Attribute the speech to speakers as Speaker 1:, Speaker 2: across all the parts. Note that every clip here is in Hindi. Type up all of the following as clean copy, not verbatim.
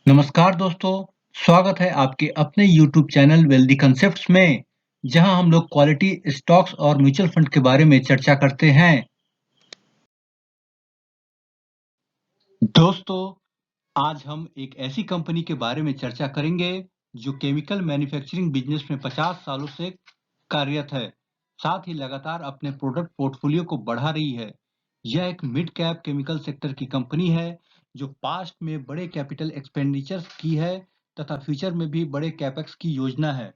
Speaker 1: नमस्कार दोस्तों, स्वागत है आपके अपने YouTube चैनल वेल्दी कॉन्सेप्ट्स में, जहां हम लोग क्वालिटी स्टॉक्स और म्यूचुअल फंड के बारे में चर्चा करते हैं। दोस्तों, आज हम एक ऐसी कंपनी के बारे में चर्चा करेंगे जो केमिकल मैन्युफैक्चरिंग बिजनेस में 50 सालों से कार्यरत है, साथ ही लगातार अपने प्रोडक्ट पोर्टफोलियो को बढ़ा रही है। यह एक मिड कैप केमिकल सेक्टर की कंपनी है जो पास्ट में बड़े कैपिटल एक्सपेंडिचर्स की है तथा फ्यूचर में भी बड़े कैपेक्स की योजना है।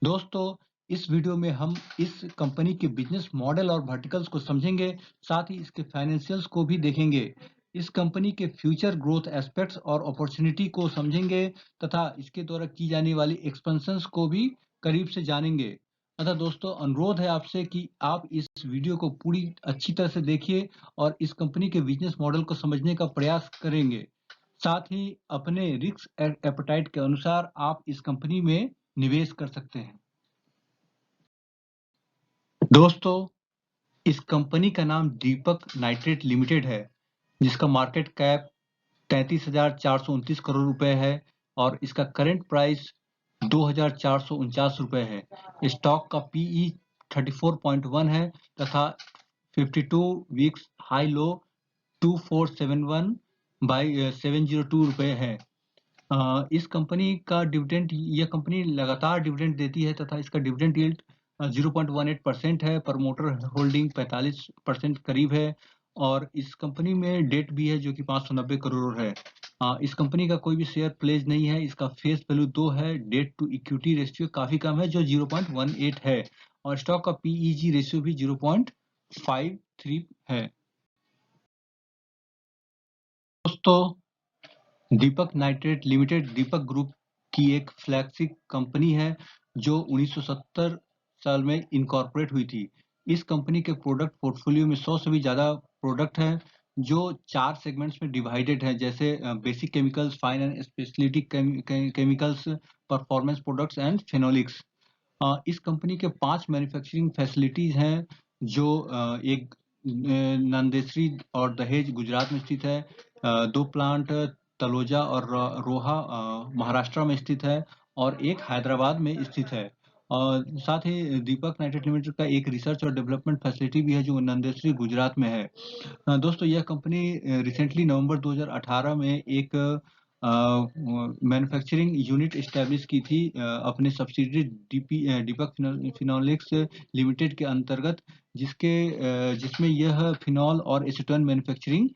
Speaker 1: दोस्तों, इस वीडियो में हम इस कंपनी के बिजनेस मॉडल और वर्टिकल्स को समझेंगे, साथ ही इसके फाइनेंशियल्स को भी देखेंगे। इस कंपनी के फ्यूचर ग्रोथ एस्पेक्ट्स और अपॉर्चुनिटी को समझेंगे तथा इसके द्वारा की जाने वाली एक्सपेंशंस को भी करीब से जानेंगे। अतः दोस्तों, अनुरोध है आपसे कि आप इस वीडियो को पूरी अच्छी तरह से देखिए और इस कंपनी के बिजनेस मॉडल को समझने का प्रयास करेंगे। साथ ही अपने रिस्क एपेटाइट के अनुसार आप इस कंपनी में निवेश कर सकते हैं। दोस्तों, इस कंपनी का नाम दीपक नाइट्रेट लिमिटेड है, जिसका मार्केट कैप 33,429 करोड़ रुपए है और इसका करंट प्राइस 2,449 रुपए है। स्टॉक का पीई 34.1 है तथा 52 वीक्स हाई लो 2471 बाई 702 रुपए है। इस कंपनी का डिविडेंड, यह कंपनी लगातार डिविडेंड देती है तथा इसका डिविडेंड यील्ड 0.18% है। प्रमोटर होल्डिंग 45% करीब है और इस कंपनी में डेट भी है जो कि 590 करोड़ है। इस कंपनी का कोई भी शेयर प्लेज नहीं है। इसका फेस वैल्यू 2 है। डेट टू इक्विटी रेशियो काफी कम है जो 0.18 है और स्टॉक का पीईजी रेशियो भी 0.53 है। दोस्तों, दीपक नाइट्रेट लिमिटेड दीपक ग्रुप की एक फ्लैगशिप कंपनी है जो 1970 साल में इनकॉर्पोरेट हुई थी। इस कंपनी के प्रोडक्ट पोर्टफोलियो में 100 से भी ज्यादा प्रोडक्ट हैं जो 4 सेगमेंट्स में डिवाइडेड है, जैसे basic chemicals, fine and speciality chemicals, performance products and phenolics. इस कंपनी के 5 मैन्युफैक्चरिंग फैसिलिटीज हैं जो एक नंदेसरी और दहेज गुजरात में स्थित है। 2 प्लांट तलोजा और रोहा महाराष्ट्र में स्थित है और एक हैदराबाद में स्थित है। और साथ ही दीपक नाइट्रेट लिमिटेड का एक रिसर्च और डेवलपमेंट फैसिलिटी भी है जो नंदेसरी गुजरात में है। दोस्तों, यह कंपनी रिसेंटली नवंबर 2018 में एक मैन्युफैक्चरिंग यूनिट एस्टैब्लिश की थी अपने सब्सिडरी दीपक फिनोलिक्स लिमिटेड के अंतर्गत, जिसमें यह फिनॉल और एसीटोन मैन्युफैक्चरिंग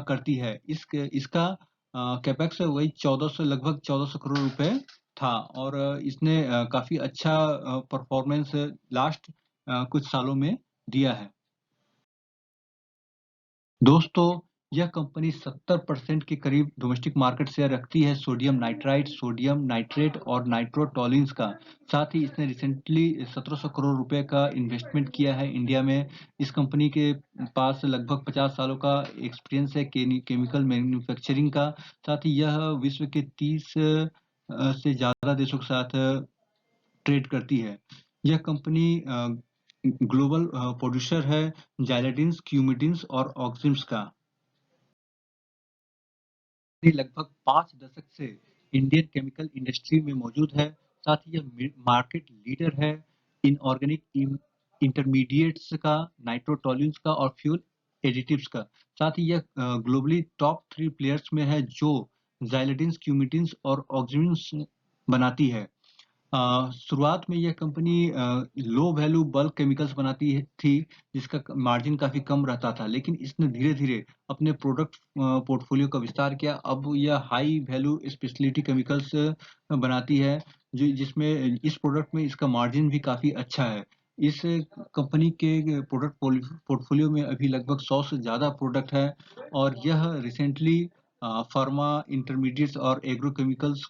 Speaker 1: करती है। इसका कैपेक्स वही 1400, लगभग 1400 करोड़ रुपए था और इसने काफी अच्छा परफॉर्मेंस लास्ट कुछ सालों में दिया है। दोस्तों, यह कंपनी 70% के करीब डोमेस्टिक मार्केट शेयर रखती है सोडियम नाइट्राइट, सोडियम नाइट्रेट और नाइट्रोटॉलिन्स का। साथ ही इसने रिसेंटली 1700 करोड़ रुपए का इन्वेस्टमेंट किया है इंडिया में। इस कंपनी के पास लगभग 50 सालों का एक्सपीरियंस है केमिकल मैन्युफैक्चरिंग का। साथ ही यह विश्व के 30 से ज्यादा देशों के साथ ट्रेड करती है। यह कंपनी ग्लोबल प्रोड्यूसर है जाइलेटिन्स, क्यूमिडिन्स और ऑक्सिम्स का। ये लगभग 5 दशक से इंडियन केमिकल इंडस्ट्री में मौजूद है। साथ ही यह मार्केट लीडर है इनऑर्गेनिक इंटरमीडिएट्स का, नाइट्रोटॉलिन्स का और फ्यूल एडिटिव्स का। साथ ही यह ग्लोबली टॉप 3 प्लेयर्स में है जो जाइलेटिन्स, क्यूमिडिन्स और ऑक्सिम्स बनाती है। शुरुआत में यह company low value bulk chemicals बनाती थी, जिसका मार्जिन काफी कम रहता था, लेकिन इसने धीरे धीरे अपने प्रोडक्ट पोर्टफोलियो का विस्तार किया। अब यह हाई वैल्यू स्पेशलिटी केमिकल्स बनाती है, जो जिसमें इस प्रोडक्ट में इसका मार्जिन भी काफी अच्छा है। इस कंपनी के प्रोडक्ट पोर्टफोलियो में अभी लगभग 100 से ज्यादा प्रोडक्ट है और यह रिसेंटली फार्मा, इंटरमीडिएट्स और एग्रोकेमिकल्स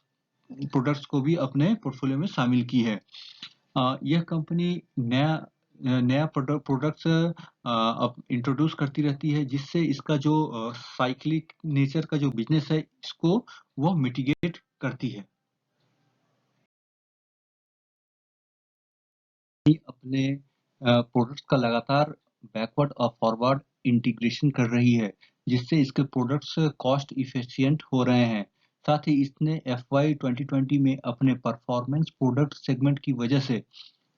Speaker 1: प्रोडक्ट्स को भी अपने पोर्टफोलियो में शामिल की है। यह कंपनी नया प्रोडक्ट्स इंट्रोड्यूस करती रहती है, जिससे इसका जो साइक्लिक नेचर का जो बिजनेस है इसको वो मिटिगेट करती है। अपने प्रोडक्ट्स का लगातार बैकवर्ड और फॉरवर्ड इंटीग्रेशन कर रही है, जिससे इसके प्रोडक्ट्स कॉस्ट इफिशिएंट हो रहे हैं। साथ ही इसने एफवाई 2020 में अपने परफॉर्मेंस प्रोडक्ट सेगमेंट की वजह से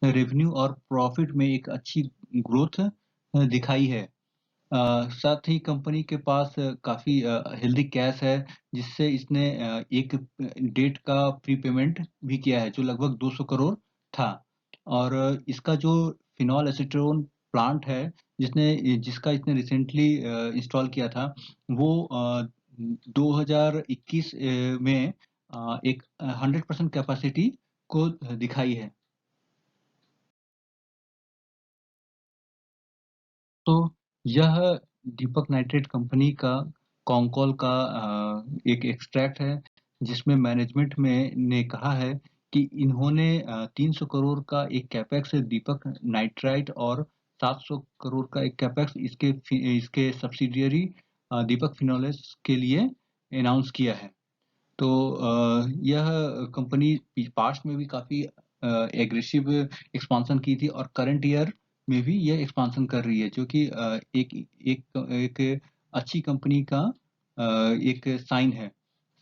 Speaker 1: रेवेन्यू और प्रॉफिट में एक अच्छी ग्रोथ दिखाई है। साथ ही कंपनी के पास काफ़ी हेल्दी कैश है, जिससे इसने एक डेट का प्रीपेमेंट भी किया है, जो लगभग 200 करोड़ था। और इसका जो फिनॉल एसीटोन प्लांट है, जिसका इसने रिसेंटली इंस्टॉल किया था, वो 2021 में एक 100% कैपेसिटी को दिखाई है। तो यह दीपक नाइट्रेट कंपनी का कॉन्कॉल का एक एक्सट्रैक्ट है, जिसमें मैनेजमेंट में ने कहा है कि इन्होंने 300 करोड़ का एक कैपेक्स दीपक नाइट्राइट और 700 करोड़ का एक कैपेक्स इसके सब्सिडियरी दीपक फिनोलेस के लिए अनाउंस किया है। तो यह कंपनी पास्ट में भी काफ़ी एग्रेसिव एक्सपांशन की थी और करंट ईयर में भी यह एक्सपांशन कर रही है, जो कि एक एक एक अच्छी कंपनी का एक साइन है।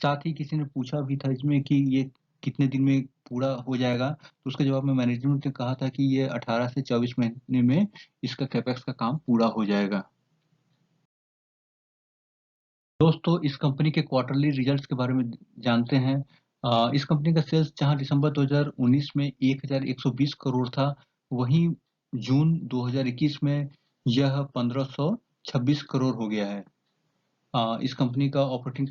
Speaker 1: साथ ही किसी ने पूछा भी था इसमें कि ये कितने दिन में पूरा हो जाएगा, तो उसके जवाब में मैनेजमेंट ने कहा था कि ये 18 से 24 महीने में इसका कैपेक्स का काम पूरा हो जाएगा। दोस्तों, इस कंपनी के क्वार्टरली रिजल्ट्स के बारे में जानते हैं। इस कंपनी का सेल्स जहां दिसंबर 2019 में 1120 करोड़ था, वहीं जून 2021 में यह 1526 करोड़ हो गया है। इस कंपनी का ऑपरेटिंग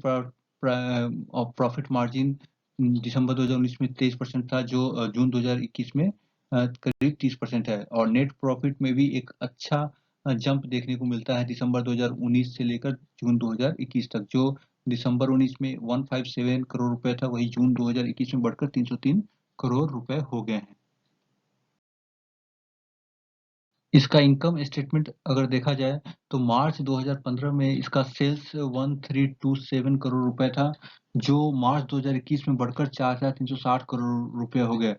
Speaker 1: प्रॉफिट मार्जिन दिसंबर 2019 में 23% था, जो जून 2021 में करीब 30% है। और नेट प्रॉफिट में भी एक अच्छा जंप देखने को मिलता है दिसंबर 2019 से लेकर जून 2021 तक, जो दिसंबर 19 में 157 करोड़ रुपए था, वही जून 2021 में बढ़कर 303 करोड़ रुपए हो गए हैं। इसका इनकम स्टेटमेंट अगर देखा जाए तो मार्च 2015 में इसका सेल्स 1327 करोड़ रुपए था, जो मार्च 2021 में बढ़कर 4360 करोड़ रुपए हो गए।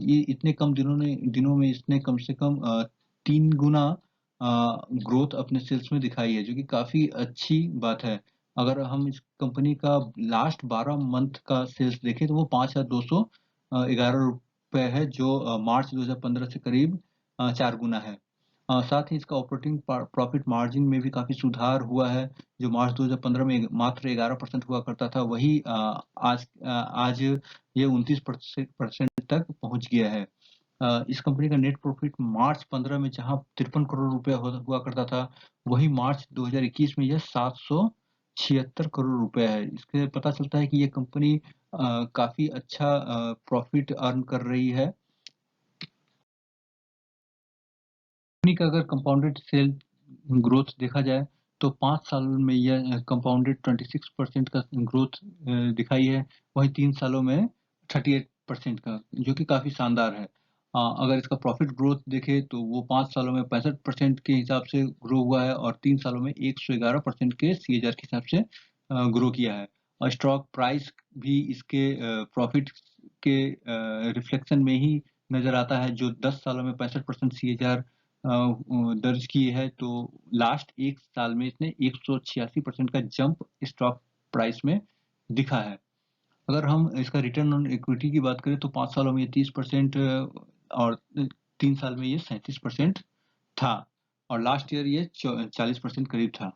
Speaker 1: ये इतने कम दिनों में इसने कम से कम 3 गुना ग्रोथ अपने सेल्स में दिखाई है, जो कि काफी अच्छी बात है। अगर हम इस कंपनी का लास्ट 12 मंथ का सेल्स देखें तो वो 5211 रुपए है, जो मार्च 2015 से करीब 4 गुना है। साथ ही इसका ऑपरेटिंग प्रॉफिट मार्जिन में भी काफी सुधार हुआ है, जो मार्च 2015 में मात्र 11% हुआ करता था, वही आज ये 29% तक पहुंच गया है। इस कंपनी का नेट प्रॉफिट मार्च 15 में जहां 53 करोड़ रुपए हुआ करता था, वही मार्च 2021 में यह 776 करोड़ रुपए है। इससे पता चलता है कि ये कंपनी काफी अच्छा प्रॉफिट अर्न कर रही है। कंपनी का अगर कंपाउंडेड सेल ग्रोथ देखा जाए तो 5 साल में यह कंपाउंडेड 26% का ग्रोथ दिखाई है, वही 3 सालों में 38% का, जो कि काफी शानदार है। अगर इसका प्रॉफिट ग्रोथ देखें तो वो 5 सालों में 65% के हिसाब से ग्रो हुआ है और 3 सालों में 111% के सीएजआर के हिसाब से ग्रो किया है। और स्टॉक प्राइस भी इसके प्रॉफिट के रिफ्लेक्शन में ही नजर आता है, जो 10 सालों में 65% सीएजआर दर्ज की है, तो लास्ट 1 साल में इसने 186% का जंप स्टॉक प्राइस में दिखा है। अगर हम इसका रिटर्न ऑन इक्विटी की बात करें तो 5 सालों में ये 30% और 3 साल में ये 37% था, और लास्ट ईयर ये 40% करीब था।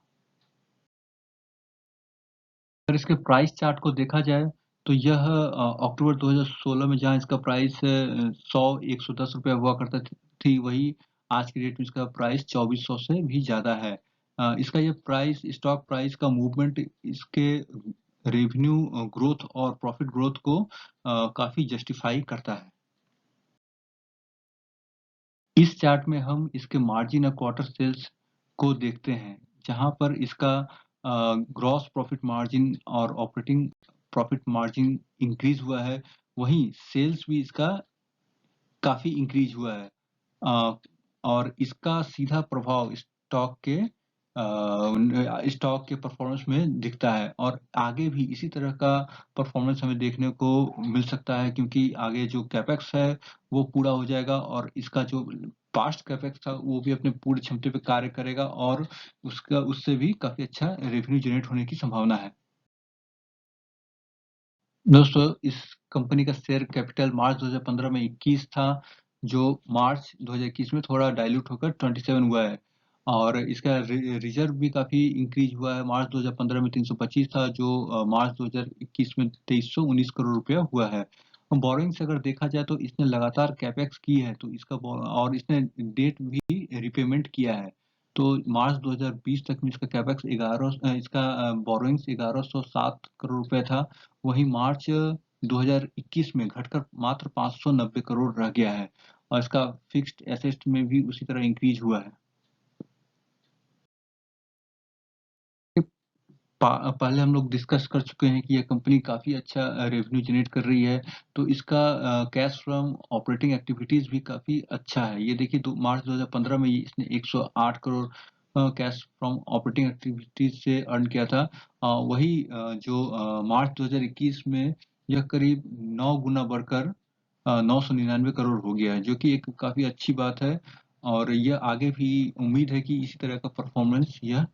Speaker 1: अगर इसके प्राइस चार्ट को देखा जाए तो यह अक्टूबर 2016 में जहां इसका प्राइस 110 रुपया हुआ करता थी, वही आज की डेट में इसका प्राइस 2400 से भी ज्यादा है। इसका ये प्राइस स्टॉक प्राइस का मूवमेंट इसके रेवेन्यू ग्रोथ और प्रॉफिट ग्रोथ को काफी जस्टिफाई करता है। इस चार्ट में हम इसके मार्जिन और क्वार्टर सेल्स को देखते हैं, जहां पर इसका ग्रॉस प्रॉफिट मार्जिन और ऑपरेटिंग प्रॉफिट मार्जिन इंक्रीज हुआ है, वहीं सेल्स भी इसका काफी इंक्रीज हुआ है। और इसका सीधा प्रभाव स्टॉक के परफॉर्मेंस में दिखता है, और आगे भी इसी तरह का परफॉर्मेंस हमें देखने को मिल सकता है, क्योंकि आगे जो कैपेक्स है वो पूरा हो जाएगा और इसका जो पास्ट कैपेक्स था वो भी अपने पूरी क्षमता पे कार्य करेगा, और उससे भी काफी अच्छा रेवेन्यू जनरेट होने की संभावना है। दोस्तों, इस कंपनी का शेयर कैपिटल मार्च 2015 में 21 था, जो मार्च 2021 में थोड़ा डाइल्यूट होकर 27 हुआ है। और इसका रिजर्व भी काफ़ी इंक्रीज हुआ है। मार्च 2015 में 325 था, जो मार्च 2021 में 2319 करोड़ रुपया हुआ है। बोरोइंग से अगर देखा जाए तो इसने लगातार कैपेक्स की है, तो और इसने डेट भी रिपेमेंट किया है। तो मार्च 2020 तक में इसका कैपेक्स 11 इसका बोरोइंग्स 1107 करोड़ रुपए था। वहीं मार्च 2021 में घटकर मात्र 590 करोड़ रह गया है, और इसका फिक्स्ड एसेट में भी उसी तरह इंक्रीज हुआ है। पहले हम लोग डिस्कस कर चुके हैं कि यह कंपनी काफ़ी अच्छा रेवेन्यू जनरेट कर रही है, तो इसका कैश फ्रॉम ऑपरेटिंग एक्टिविटीज़ भी काफ़ी अच्छा है। ये देखिए मार्च 2015 में इसने 108 crore cash from operating activities से अर्न किया था। वही जो मार्च 2021 में यह करीब 9 गुना बढ़कर 999 करोड़ हो गया है, जो कि एक काफ़ी अच्छी बात है। और यह आगे भी उम्मीद है कि इसी तरह का परफॉर्मेंस यह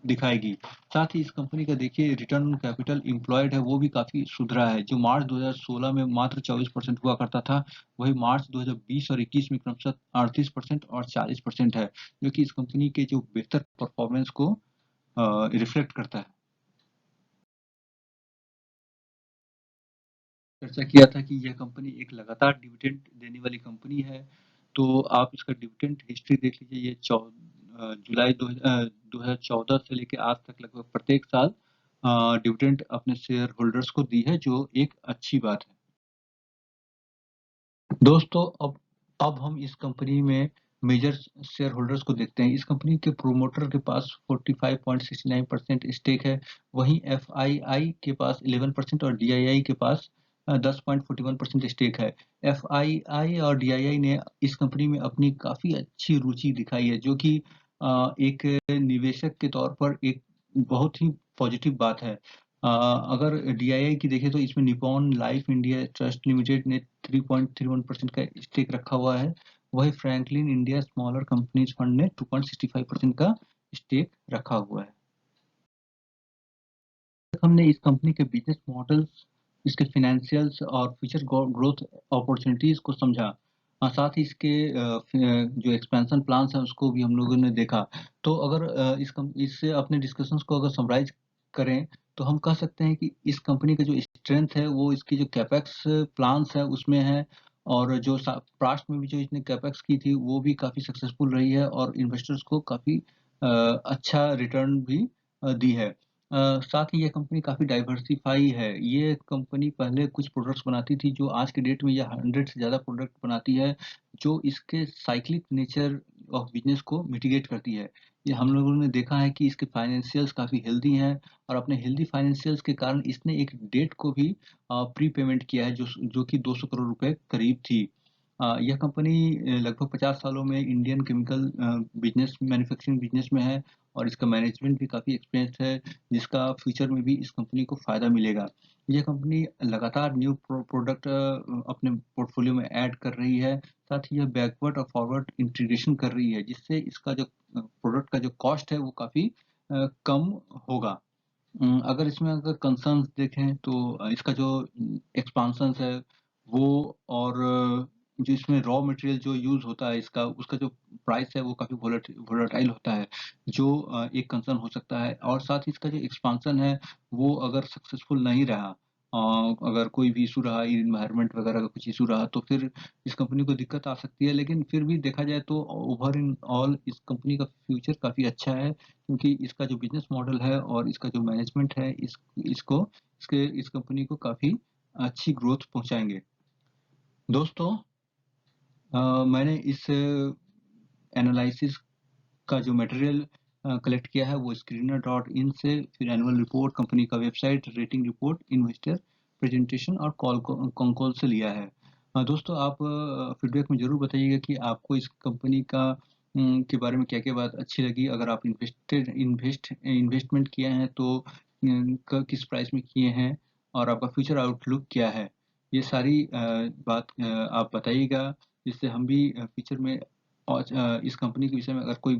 Speaker 1: दिखाएगी। साथ ही इस कंपनी का देखिए रिटर्न ऑन कैपिटल एम्प्लॉयड है, वो भी काफ़ी सुधरा है, जो मार्च 2016 में मात्र 24% हुआ करता था, वही मार्च 2020 और 21 में क्रमशः 38% और 40% है, जो कि इस कंपनी के जो बेहतर परफॉर्मेंस को रिफ्लेक्ट करता है। चर्चा किया था कि यह कंपनी एक लगातार डिविडेंड देने वाली कंपनी है, तो आप इसका डिविडेंड हिस्ट्री देख लीजिए। ये जुलाई 2014 से लेके आज तक लगभग प्रत्येक साल डिविडेंड अपने शेयर होल्डर्स को दी है, जो एक अच्छी बात है। दोस्तों, अब हम इस कंपनी में मेजर शेयर होल्डर्स को देखते हैं। इस कंपनी के प्रोमोटर के पास 45.69% स्टेक है, वहीं एफआईआई के पास 11% और डीआईआई के पास 10.41% स्टेक है। एफआईआई और डीआईआई ने इस कंपनी में अपनी काफी अच्छी रुचि दिखाई है, जो कि एक निवेशक के तौर पर एक बहुत ही पॉजिटिव बात है। अगर डीआईआई की देखें तो इसमें Nippon life India trust limited ने 3.31% का स्टेक रखा हुआ है, वही Franklin India smaller companies fund ने 2.65% का स्टेक रखा हुआ है। हमने इस कंपनी के बिजनेस मॉडल्स, इसके फाइनेंशियल्स और फ्यूचर ग्रोथ अपॉर्चुनिटीज को समझा। साथ ही इसके जो एक्सपेंशन प्लान्स हैं उसको भी हम लोगों ने देखा। तो अगर इससे अपने डिस्कशंस को अगर समराइज करें, तो हम कह सकते हैं कि इस कंपनी का जो स्ट्रेंथ है वो इसकी जो कैपेक्स प्लान्स है उसमें है, और जो पास्ट में भी जो इसने कैपेक्स की थी वो भी काफ़ी सक्सेसफुल रही है और इन्वेस्टर्स को काफ़ी अच्छा रिटर्न भी दी है। साथ ही ये कंपनी काफ़ी डाइवर्सिफ़ाई है। ये कंपनी पहले कुछ प्रोडक्ट्स बनाती थी, जो आज के डेट में ये 100 से ज़्यादा प्रोडक्ट बनाती है, जो इसके साइक्लिक नेचर ऑफ बिज़नेस को मिटिगेट करती है। ये हम लोगों ने देखा है कि इसके फाइनेंशियल्स काफ़ी हेल्दी हैं, और अपने हेल्दी फाइनेंशियल्स के कारण इसने एक डेट को भी प्री पेमेंट किया है, जो कि 200 करोड़ रुपए करीब थी। यह कंपनी लगभग 50 सालों में Indian chemical business manufacturing business में है, और इसका मैनेजमेंट भी काफ़ी एक्सपीरियंस्ड है, जिसका फ्यूचर में भी इस कंपनी को फ़ायदा मिलेगा। यह कंपनी लगातार न्यू प्रोडक्ट अपने पोर्टफोलियो में ऐड कर रही है, साथ ही यह बैकवर्ड और फॉरवर्ड इंटीग्रेशन कर रही है, जिससे इसका जो प्रोडक्ट का जो कॉस्ट है वो काफ़ी कम होगा। अगर इसमें अगर कंसर्न्स देखें तो इसका जो एक्सपांशंस है वो, और जो इसमें रॉ मटेरियल जो यूज़ होता है इसका, उसका जो प्राइस है वो काफ़ी वोलेटाइल होता है, जो एक कंसर्न हो सकता है। और साथ ही इसका जो एक्सपांशन है वो अगर सक्सेसफुल नहीं रहा, अगर कोई भी इशू रहा, एनवायरनमेंट वगैरह का कुछ इशू रहा, तो फिर इस कंपनी को दिक्कत आ सकती है। लेकिन फिर भी देखा जाए तो ओवर इन ऑल इस कंपनी का फ्यूचर काफ़ी अच्छा है, क्योंकि इसका जो बिजनेस मॉडल है और इसका जो मैनेजमेंट है इसको इस कंपनी को काफ़ी अच्छी ग्रोथ पहुंचाएंगे। दोस्तों, मैंने इस एनालिसिस का जो मटेरियल कलेक्ट किया है वो स्क्रीनर डॉट इन से, फिर एनुअल रिपोर्ट, कंपनी का website, rating report, investor presentation और कॉल से लिया है। दोस्तों, आप फीडबैक में ज़रूर बताइएगा कि आपको इस कंपनी का के बारे में क्या-क्या बात अच्छी लगी। अगर आप इन्वेस्टमेंट किए हैं तो किस प्राइस में किए हैं, और आपका फ्यूचर आउटलुक क्या है। ये सारी बात आप बताइएगा, जिससे हम भी फ्यूचर में और इस कंपनी के विषय में अगर कोई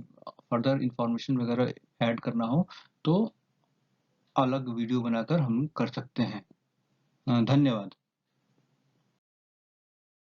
Speaker 1: फर्दर इंफॉर्मेशन वगैरह ऐड करना हो तो अलग वीडियो बनाकर हम कर सकते हैं। धन्यवाद।